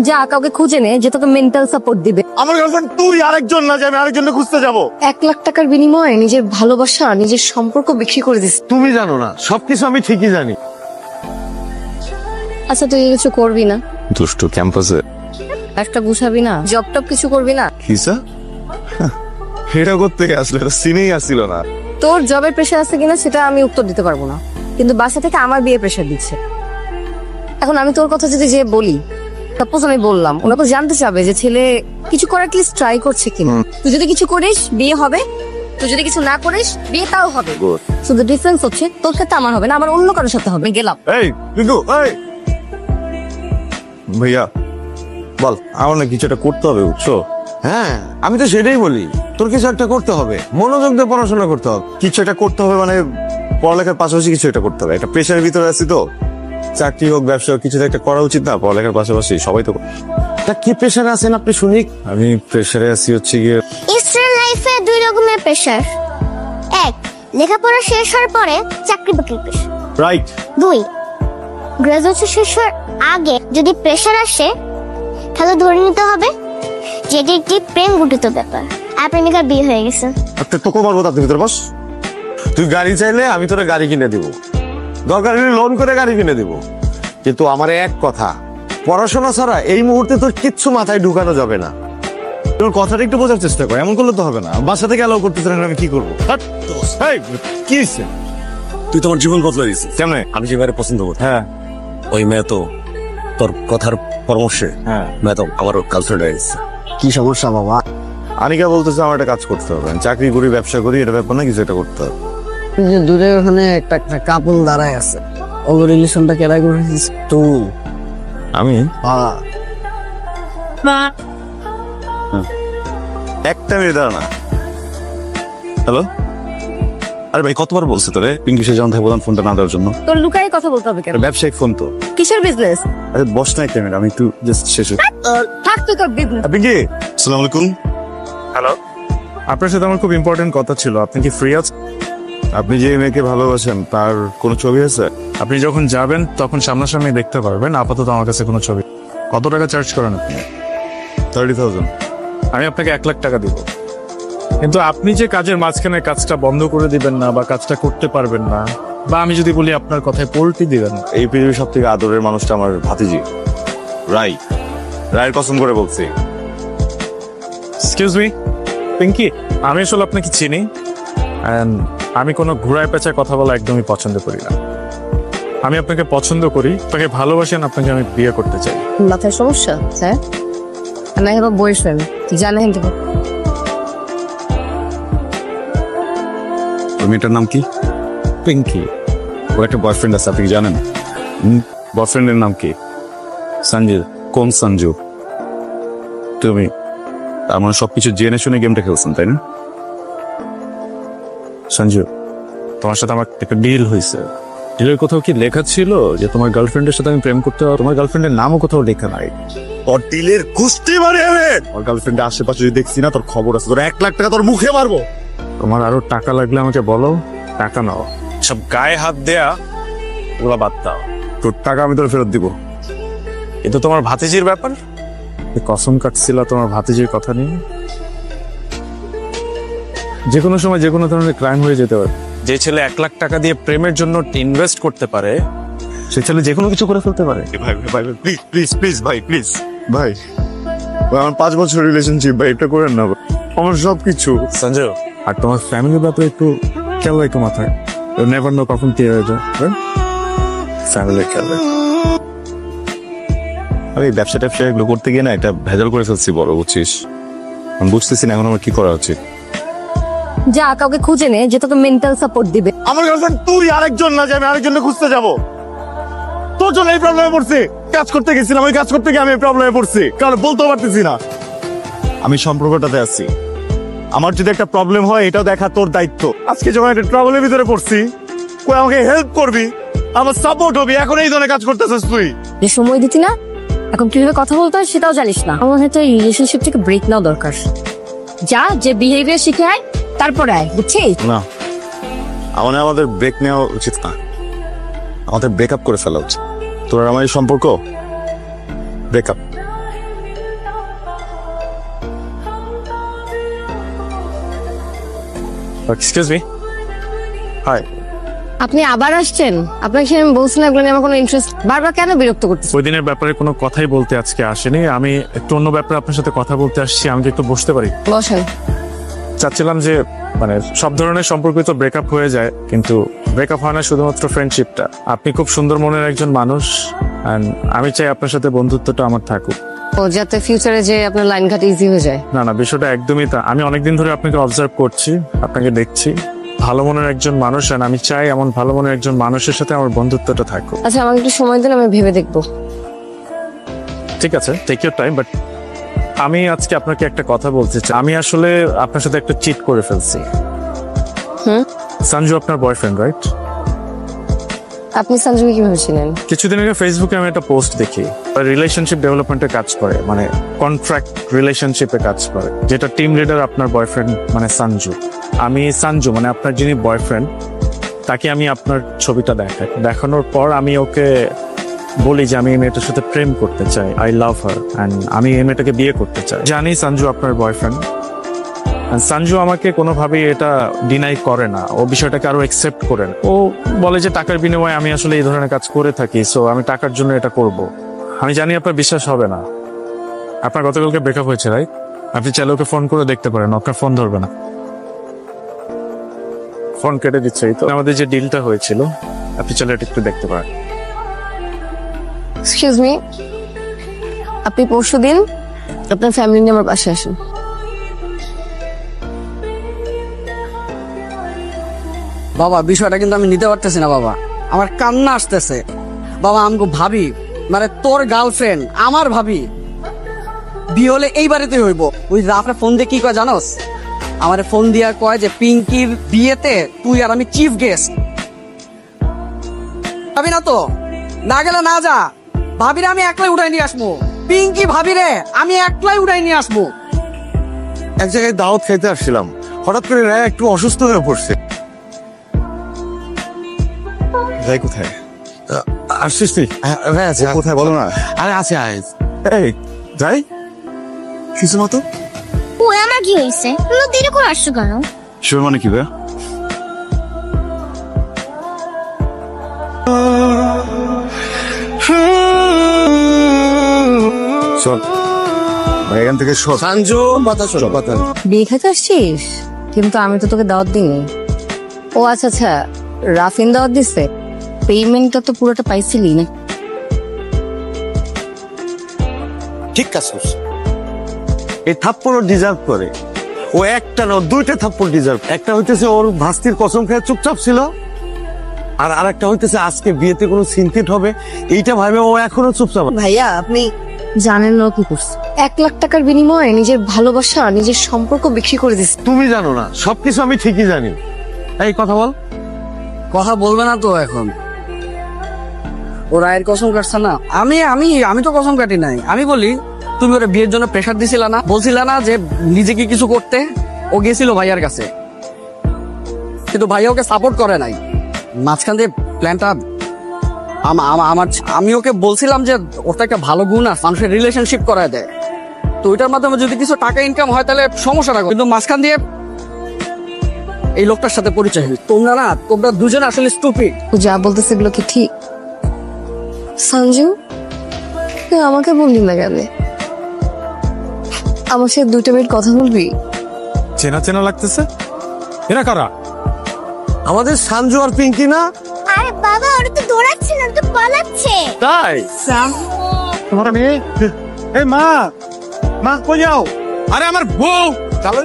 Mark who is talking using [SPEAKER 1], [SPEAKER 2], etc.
[SPEAKER 1] যা কাউকে খুঁজে নে যে তোকে মেন্টাল সাপোর্ট দিবে।
[SPEAKER 2] আমার গার্লফ্রেন্ড তুই, আরেকজন না যে আমি আরেকজনকে খুঁজতে যাব।
[SPEAKER 1] 1 লাখ টাকার বিনিময়ে নিজের ভালোবাসা, নিজের সম্পর্ক বিক্রি করে দিস।
[SPEAKER 2] তুমি জানো না, সবকিছু আমি ঠিকই জানি।
[SPEAKER 1] আচ্ছা তুই কিছু করবি না?
[SPEAKER 2] দুষ্টু ক্যাম্পাসে
[SPEAKER 1] একটা গুছাবি না? জব টপ কিছু করবি না?
[SPEAKER 2] কিসা এটা করতে আসলে এটা সিনেই আসছিল না।
[SPEAKER 1] তোর জবের প্রেশার আছে কিনা সেটা আমি উত্তর দিতে পারবো না, কিন্তু বাসা থেকে আমার বিয়ে প্রেশার দিচ্ছে। এখন আমি তোর কথা যদি যে বলি, সাপোজ আমি বললাম, ওরা তো জানতে চাবে যে ছেলে কিছু করার কি ট্রাই করছে কিনা। তুই যদি কিছু করিস বিয়ে হবে, তুই যদি কিছু না করিস বিয়ে তাও হবে। শুধু ডিফারেন্স হচ্ছে তোর সাথে আমার হবে না, আমার অন্য কারোর সাথে হবে। গেলাম।
[SPEAKER 2] এই পিঙ্কু, এই ভাইয়া বল, আমার না কিছু একটা করতে হবে, বুঝছো?
[SPEAKER 3] হ্যাঁ আমি তো সেটাই বলি, তোর কিছু একটা করতে হবে, মনোযোগ দিয়ে পড়াশোনা করতে হবে।
[SPEAKER 2] কিছু একটা করতে হবে মানে পড়ালেখার পাশাপাশি কিছু একটা করতে হবে। একটা প্রেশারের ভিতরে আছি তো, চাকরি হোক ব্যবসা হোক কিছু একটা করা উচিত না? পড়ালেখার পাশাপাশি সবাই তো।
[SPEAKER 3] তা কি প্রেশারে আছেন আপনি শুনি?
[SPEAKER 2] আমি প্রেশারে আছি হচ্ছে গিয়ে,
[SPEAKER 4] স্টুডেন্ট লাইফে 2 রকমের প্রেশার। 1, লেখাপড়া শেষ হওয়ার পরে চাকরি বাকরির প্রেশার।
[SPEAKER 2] রাইট।
[SPEAKER 4] 2, গ্রাজুয়েশন শেষ হওয়ার আগে যদি প্রেশার আসে তাহলে ধরে নিতে হবে যে এটি একটি প্রেম গঠিত ব্যাপার, আর প্রেমিকার বিয়ে হয়ে গেছে।
[SPEAKER 2] একটা তোকে মারবো তার ভিতরে বস।
[SPEAKER 3] তুই গাড়ি চাইলে আমি তোরা গাড়ি কিনে দিব, দরকার হলে লোন করে গাড়ি কিনে দিব, কিন্তু আমার এক কথা, পড়াশোনা ছাড়া এই মুহূর্তে তোর কিচ্ছু মাথায় ঢুকানো যাবে না।
[SPEAKER 2] তোর কথাটা একটু বোঝার চেষ্টা কর, এমন করলে তো হবে না। বাসা থেকে অ্যালাউ করতে চান আমি কি করবো? কি হয়েছে?
[SPEAKER 5] তুই তোমার জীবন বদলে দিস।
[SPEAKER 2] কেমনে?
[SPEAKER 5] আমি যে মেয়ের পছন্দ করি,
[SPEAKER 2] হ্যাঁ
[SPEAKER 5] ওই মেয়ে তো তোর কথার পরামর্শে
[SPEAKER 2] হ্যাঁ
[SPEAKER 5] মেয়ে তো আমার গার্লফ্রেন্ড হয়ে গেছে।
[SPEAKER 3] কি সমস্যা বাবা?
[SPEAKER 2] আনিকা বলতেছে আমার একটা কাজ করতে হবে, আমি চাকরি করি ব্যবসা করি, এটা ব্যাপার না, কিছু একটা করতে হবে।
[SPEAKER 6] যে দূরে ওখানে একটা কাপল দাঁড়ায় আছে, ওর রিলেশনটা কেরা করেছিস তুই?
[SPEAKER 2] আমি
[SPEAKER 6] হ্যাঁ
[SPEAKER 2] একটা মিনিট দাঁড়া না। হ্যালো, আরে ভাই কতবার বলছে তোরে পিঙ্কি সে যখন বললাম ফোনটা না দেওয়ার জন্য?
[SPEAKER 1] তোর লুকাই কথা বলতে হবে কেন?
[SPEAKER 2] ব্যবসায়িক ফোন তো।
[SPEAKER 1] কিসের বিজনেস?
[SPEAKER 2] আরে বস না একটা মিনিট, আমি একটু জাস্ট শেষ হই।
[SPEAKER 1] থাক তুই তোর বিজনেস।
[SPEAKER 2] পিঙ্কি, আসসালামু আলাইকুম। হ্যালো, আপনার সাথে আমার খুব ইম্পর্টেন্ট কথা ছিল, আপনি কি ফ্রি আছেন? আপনি যে মেয়েকে ভালোবাসেন তার কোনো ছবি আছে? আপনি যখন যাবেন তখন সামনাসামনি দেখতে পারবেন, আপাতত আমার কাছে কোনো ছবি। কত টাকা চার্জ করেন আপনি? 30,000। আমি আপনাকে 1 লাখ টাকা দিব, কিন্তু আপনি যে কাজের মাঝখানে কাজটা বন্ধ করে দিবেন না বা কাজটা করতে পারবেন না, বা আমি যদি বলি আপনার কথায় পোল্টি দিবেন। এই পৃথিবীর সব থেকে আদরের মানুষটা আমার ভাতিজি রাই। রায়ের কসম করে বলছি। এক্সকিউজ মি পিঙ্কি, আমি আসলে আপনাকে চিনি, এন্ড আমি কোনো ঘোড়ায় পেঁচায় কথা বলা একদমই পছন্দ করি না। আমি আপনাকে পছন্দ করি, আপনাকে ভালোবাসেন, আপনাকে আমি বিয়ে করতে চাই।
[SPEAKER 1] মাথায় সমস্যা? হ্যাঁ, আমি হ্যাভ আ বয়ফ্রেন্ড, জানেন তো?
[SPEAKER 2] ওই মেয়েটার নাম কি? পিঙ্কি। ও একটা বয়ফ্রেন্ড আছে, আপনি কি জানেন? বয়ফ্রেন্ডের নাম কি? সঞ্জু। কোন সঞ্জু? তুমি তার মানে সবকিছু জেনে শুনে গেমটা খেলছেন, তাই না? সঞ্জু, তোমার সাথে আমার একটা ডিল হয়েছে। ডিলের কোথাও কি লেখা ছিল যে তোমার গার্লফ্রেন্ডের সাথে আমি প্রেম করতে হবে? তোমার গার্লফ্রেন্ডের নামও কোথাও লেখা নাই। তোর ডিলের কুস্তি মারি আমি। তোর গার্লফ্রেন্ডের আশেপাশে যদি দেখছি না, তোর খবর আছে, তোর 1 লাখ টাকা তোর মুখে মারবো। তোমার আরো টাকা লাগলে আমাকে বলো, টাকা নাও। সব গায়ে হাত দেয়া ওগুলা বাদ দাও, তোর টাকা আমি তোর ফেরত দিব। কিন্তু তোমার ভাতিজির ব্যাপার, কসম কাটছিল তোমার ভাতিজির কথা নিয়ে। যে কোনো সময় যে কোনো ধরনের ক্রাইম হয়ে যেতে পারে। যে ছেলে 1 লাখ টাকা দিয়ে প্রেমের জন্য ইনভেস্ট করতে পারে, সে ছেলে যে কোনো কিছু করে ফেলতে পারে। ভাই ভাই প্লিজ প্লিজ প্লিজ ভাই প্লিজ ভাই, আমার 5 বছর রিলেশনশিপ ভাই, এটা করেন না আমার সবকিছু। সঞ্জয়, আর তোমার ফ্যামিলির ব্যাপারে একটু খেয়াল রাখো মাথায়, নেভার নো কখন কি হয়ে যায়। ফ্যামিলি খেয়াল রাখো। আমি ব্যবসা ট্যাবসা এগুলো করতে গিয়ে না একটা ভেজাল করে ফেলছি বড়, বুঝছিস? আমি বুঝতেছি না এখন আমার কি করা উচিত।
[SPEAKER 1] যা কাউকে খুঁজে নে যে তোকে মেন্টাল সাপোর্ট দিবে।
[SPEAKER 2] আমার গার্লফ্রেন্ড তুই, আরেকজন না যে আমি আরেকজনকে খুঁজতে যাব। তোর জন্য এই প্রবলেমে পড়ছি। কাজ করতে গেছিলাম, ওই কাজ করতে গিয়ে আমি এই প্রবলেমে পড়ছি, কারণ বলতেও পারতেছি না। আমি সম্পর্কটাতে আছি, আমার যদি একটা প্রবলেম হয় এটাও দেখা তোর দায়িত্ব। আজকে যখন একটা ট্রাবলের ভিতরে পড়ছি, কই আমাকে হেল্প করবি, আমার সাপোর্ট হবি, এখন এই ধরনের কাজ করতেছিস তুই।
[SPEAKER 1] যে সময় দিতি না, এখন কিভাবে কথা বলতে হয় সেটাও জানিস না। আমার হয়তো এই রিলেশনশিপ থেকে ব্রেক নেওয়া দরকার। যা, যে বিহেভিয়ার শিখে আয়, তারপরে আয়, বুঝছিস?
[SPEAKER 2] না, আমাদের ব্রেক নেওয়া উচিত না, আমাদের ব্রেকআপ করে ফেলা উচিত। তোর আর আমার এই সম্পর্ক ব্রেকআপ। Excuse me. হাই।
[SPEAKER 1] আপনি আবার আসছেন? আপনাকে সে আমি বলছি না এগুলো নিয়ে আমার কোনো ইন্টারেস্ট, বারবার কেন বিরক্ত করতেছেন?
[SPEAKER 2] ওই দিনের ব্যাপারে কোনো কথাই বলতে আজকে আসেনি, আমি একটু অন্য ব্যাপারে আপনার সাথে কথা বলতে আসছি। আমি কি একটু বসতে পারি?
[SPEAKER 1] বসেন।
[SPEAKER 2] চাচ্ছিলাম যে মানে সব ধরনের সম্পর্কই তো ব্রেকআপ হয়ে যায়, কিন্তু ব্রেকআপ হয় না শুধুমাত্র ফ্রেন্ডশিপটা। আপনি খুব সুন্দর মনের একজন মানুষ, and আমি চাই আপনার সাথে বন্ধুত্বটা আমার থাকুক।
[SPEAKER 1] ও যাতে ফিউচারে যে আপনার লাইন ঘাট ইজি হয়ে যায়।
[SPEAKER 2] না না, বিষয়টা একদমই তা। আমি অনেকদিন ধরে আপনাকে অবজার্ভ করছি, আপনাকে দেখছি, ভালো মনের একজন মানুষ, আর আমি চাই এমন ভালো মনের একজন মানুষের সাথে আমার বন্ধুত্বটা থাকুক।
[SPEAKER 1] আচ্ছা আমাকে একটু সময় দিন, আমি ভেবে দেখবো।
[SPEAKER 2] ঠিক আছে, টেক ইউর টাইম। বাট আমি আজকে আপনাকে একটা কথা বলতে চাই। আমি আসলে আপনার সাথে একটা চিট করে ফেলছি। সঞ্জু আপনার বয়ফ্রেন্ড, রাইট?
[SPEAKER 1] আপনি সঞ্জুকে কিভাবে ছিলেন?
[SPEAKER 2] কিছুদিন আগে ফেসবুকে আমি একটা পোস্ট দেখি, রিলেশনশিপ ডেভেলপমেন্টে কাজ করে, মানে কন্ট্রাক্ট রিলেশনশিপে কাজ করে, যেটা টিম লিডার আপনার বয়ফ্রেন্ড মানে সঞ্জু। আমি সঞ্জু মানে আপনার যিনি বয়ফ্রেন্ড, তাকে আমি আপনার ছবিটা দেখানোর পর আমি ওকে বলি যে আমি এই মেয়েটার সাথে প্রেম করতে চাই, আই লাভ হার, অ্যান্ড আমি এই মেয়েটাকে বিয়ে করতে চাই। জানি সঞ্জু আপনার বয়ফ্রেন্ড, সঞ্জু আমাকে কোনোভাবেই এটা ডিনাই করে না, ও বিষয়টাকে আরো একসেপ্ট করে না। ও বলে যে টাকার বিনিময়ে আমি আসলে এই ধরনের কাজ করে থাকি, সো আমি টাকার জন্য এটা করব। আমি জানি আপনার বিশ্বাস হবে না, আপনার গতকালকে ব্রেকআপ হয়েছে, রাইট? আপনি চাইলে ওকে ফোন করে দেখতে পারেন, আপনার ফোন ধরবে না, ফোন কেটে দিচ্ছে। এই তো আমাদের যে ডিলটা হয়েছিল, আপনি চাইলে এটা একটু দেখতে পারেন।
[SPEAKER 1] এক্সকিউজ মি, আপনি পরশুদিন আপনার ফ্যামিলি নিয়ে আমার বাসায় আসেন।
[SPEAKER 6] বাবা বিষয়টা কিন্তু আমি নিতে পারতেছি না বাবা, আমার কান্না আসতেছে। বাবা আমগো ভাবি মানে তোর গার্লফ্রেন্ড আমার ভাবি, বিয়ে হলে এই বাড়িতে হইব। ওই যে আপনার ফোন দিয়ে কি কয় জানোস? আমার ফোন দিয়া কয় যে পিঙ্কির বিয়েতে তুই আর আমি চিফ গেস্ট। ভাবি না তো, না গেলে না যা, ভাবিরে আমি একলাই উঠাই নিয়ে আসবো। পিঙ্কি ভাবিরে আমি একলাই উঠাই নিয়ে আসবো।
[SPEAKER 3] এক জায়গায় দাওয়াত খাইতে আসছিলাম, হঠাৎ করে রায় একটু অসুস্থ হয়ে পড়ছে।
[SPEAKER 2] যাই কোথায়?
[SPEAKER 3] আসছিস তুই? হ্যাঁ আছে।
[SPEAKER 2] কোথায় বলো না?
[SPEAKER 3] আরে আছে, আয়।
[SPEAKER 2] এই যাই কিছু মতো।
[SPEAKER 4] ও আমার কি হয়েছে? তুমি দেরি করে আসছো কেন?
[SPEAKER 2] শিওর মানে কি ভাইয়া? চল এখান থেকে সর।
[SPEAKER 3] সঞ্জু কথা শোনো, কথা
[SPEAKER 1] বিয়ে খেতে আসছিস? কিন্তু আমি তো তোকে দাওয়াত দিইনি। ও আচ্ছা আচ্ছা, রাফিন দাওয়াত দিচ্ছে, পেমেন্টটা তো পুরোটা পাইছিলি না?
[SPEAKER 3] ঠিক আছে। এই থাপ্পড় ডিজার্ভ করে। ও একটা না, দুইটা থাপ্পড় ডিজার্ভ। একটা হইতেছে ওর ভাস্তির কসম খেয়ে চুপচাপ ছিল, আর আরেকটা হইতেছে আজকে বিয়েতে কোনো সিনকেট হবে, এইটা ভাবে ও এখনো চুপচাপ।
[SPEAKER 1] ভাইয়া আপনি জানেন না ও কি করছে? 1 লাখ টাকার বিনিময়ে নিজের ভালোবাসা, নিজের সম্পর্ক বিক্রি করে দিচ্ছে।
[SPEAKER 3] তুমি জানো না, সবকিছু আমি ঠিকই জানি। এই কথা বল।
[SPEAKER 6] কথা বলবে না তো এখন? ও রায়ের কসম কাটছে না। আমি আমি আমি তো কসম কাটি নাই। আমি বলি তুমি ওরা বিয়ের জন্য প্রেশার দিছিলা না, বলছিলা না যে নিজেকে কিছু করতে? ও গেছিল ভাইয়ার কাছে, কিন্তু ভাইয়া ওকে সাপোর্ট করে নাই। মাঝখান দিয়ে প্ল্যানটা আমার, আমি ওকে বলছিলাম যে ওটা একটা ভালো গুণ আছে, মানুষের রিলেশনশিপ করায় দেয়, তো ওইটার মাধ্যমে যদি কিছু টাকা ইনকাম হয় তাহলে সমস্যা না। কিন্তু মাঝখান দিয়ে এই লোকটার সাথে পরিচয় হয়েছে। তোমরা দুজন আসলে স্টুপিড।
[SPEAKER 1] ও যা বলতেছে এগুলো কি ঠিক? সঞ্জু তুই আমাকে বললি না কেন? আমার সাথে 2 মিনিট কথা বলবি?
[SPEAKER 2] চেনা চেনা লাগতেছে, এরা কারা?
[SPEAKER 3] আমাদের সঞ্জু আর পিঙ্কি না?
[SPEAKER 4] আরে বাবা ওরা তো দৌড়াচ্ছে না, তো পালাচ্ছে।
[SPEAKER 3] তাই
[SPEAKER 2] তোমার মেয়ে? এই মা, মা কই যাও? আরে আমার বউ।
[SPEAKER 3] চলো